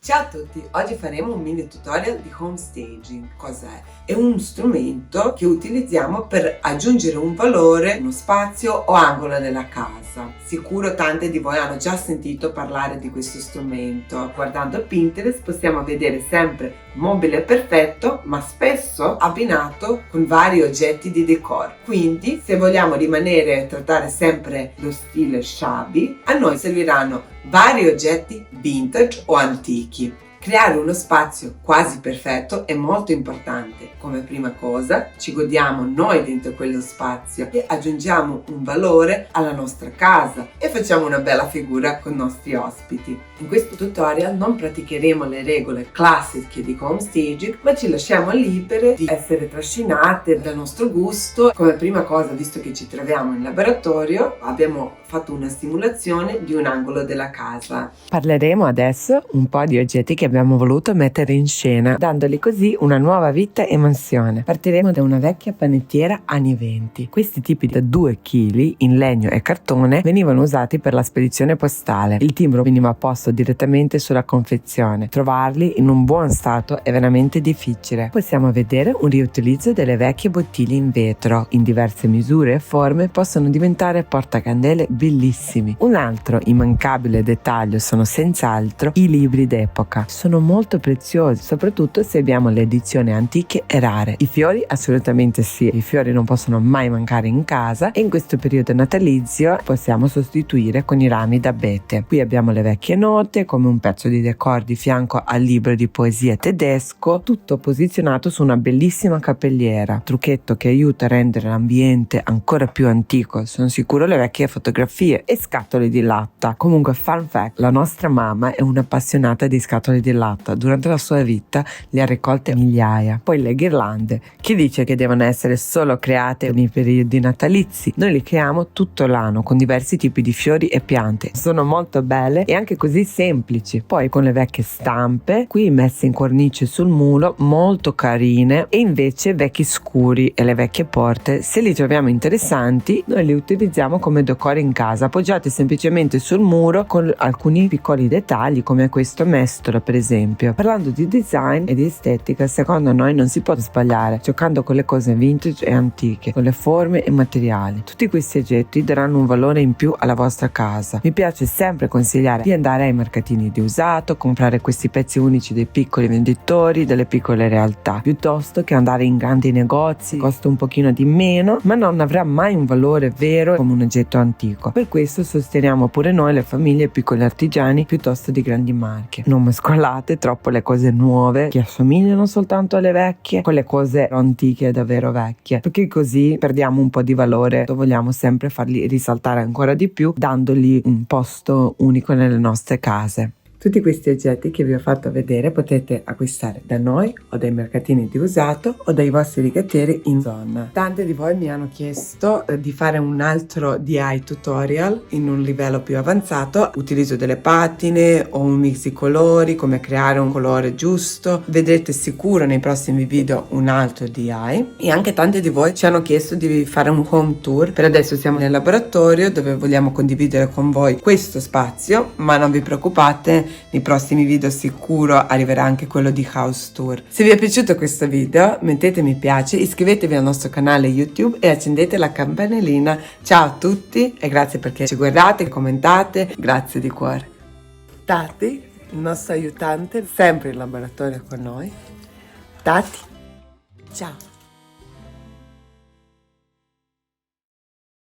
Ciao a tutti, oggi faremo un mini tutorial di home staging. Cos'è? È un strumento che utilizziamo per aggiungere un valore, uno spazio o angolo nella casa. Sicuro tante di voi hanno già sentito parlare di questo strumento. Guardando Pinterest possiamo vedere sempre mobile perfetto, ma spesso abbinato con vari oggetti di decor. Quindi, se vogliamo rimanere e trattare sempre lo stile shabby, a noi serviranno vari oggetti vintage o antichi. Creare uno spazio quasi perfetto è molto importante. Come prima cosa ci godiamo noi dentro quello spazio e aggiungiamo un valore alla nostra casa e facciamo una bella figura con i nostri ospiti. In questo tutorial non praticheremo le regole classiche di home staging, ma ci lasciamo libere di essere trascinate dal nostro gusto. Come prima cosa, visto che ci troviamo in laboratorio, abbiamo fatto una simulazione di un angolo della casa. Parleremo adesso un po' di oggetti che abbiamo voluto mettere in scena, dandoli così una nuova vita e mansione. Partiremo da una vecchia panettiera anni 20. Questi tipi da 2 kg in legno e cartone venivano usati per la spedizione postale. Il timbro veniva posto direttamente sulla confezione. Trovarli in un buon stato è veramente difficile. Possiamo vedere un riutilizzo delle vecchie bottiglie in vetro. In diverse misure e forme possono diventare portacandele bellissimi. Un altro immancabile dettaglio sono senz'altro i libri d'epoca. Sono molto preziosi, soprattutto se abbiamo le edizioni antiche e rare. I fiori assolutamente sì, i fiori non possono mai mancare in casa e in questo periodo natalizio possiamo sostituire con i rami d'abete. Qui abbiamo le vecchie note come un pezzo di decor di fianco al libro di poesia tedesco, tutto posizionato su una bellissima cappelliera. Trucchetto che aiuta a rendere l'ambiente ancora più antico, sono sicuro le vecchie fotografie e scatole di latta. Comunque, fun fact, la nostra mamma è un'appassionata di scatole di latta. Durante la sua vita le ha raccolte migliaia. Poi le ghirlande, chi dice che devono essere solo create nei periodi natalizi? Noi le creiamo tutto l'anno con diversi tipi di fiori e piante. Sono molto belle e anche così semplici. Poi con le vecchie stampe qui messe in cornice sul muro, molto carine, e invece vecchi scuri e le vecchie porte, se li troviamo interessanti, noi li utilizziamo come decor in casa, appoggiate semplicemente sul muro con alcuni piccoli dettagli come questo mestolo per esempio. Parlando di design e di estetica, secondo noi non si può sbagliare giocando con le cose vintage e antiche, con le forme e materiali. Tutti questi oggetti daranno un valore in più alla vostra casa. Mi piace sempre consigliare di andare ai mercatini di usato, comprare questi pezzi unici dei piccoli venditori, delle piccole realtà, piuttosto che andare in grandi negozi. Costa un pochino di meno, ma non avrà mai un valore vero come un oggetto antico. Per questo sosteniamo pure noi le famiglie e piccoli artigiani piuttosto di grandi marche. Non mescolate troppo le cose nuove che assomigliano soltanto alle vecchie con le cose antiche davvero vecchie, perché così perdiamo un po' di valore. Vogliamo sempre farli risaltare ancora di più, dandogli un posto unico nelle nostre case. Tutti questi oggetti che vi ho fatto vedere potete acquistare da noi o dai mercatini di usato o dai vostri rigattieri in zona. Tante di voi mi hanno chiesto di fare un altro DIY tutorial in un livello più avanzato, utilizzo delle patine o un mix di colori, come creare un colore giusto. Vedrete sicuro nei prossimi video un altro DIY. E anche tante di voi ci hanno chiesto di fare un home tour. Per adesso siamo nel laboratorio dove vogliamo condividere con voi questo spazio, ma non vi preoccupate, nei prossimi video sicuro arriverà anche quello di house tour. Se vi è piaciuto questo video mettete mi piace, iscrivetevi al nostro canale YouTube e accendete la campanellina. Ciao a tutti e grazie perché ci guardate, commentate, grazie di cuore. Tati, il nostro aiutante, sempre in laboratorio con noi. Tati, ciao.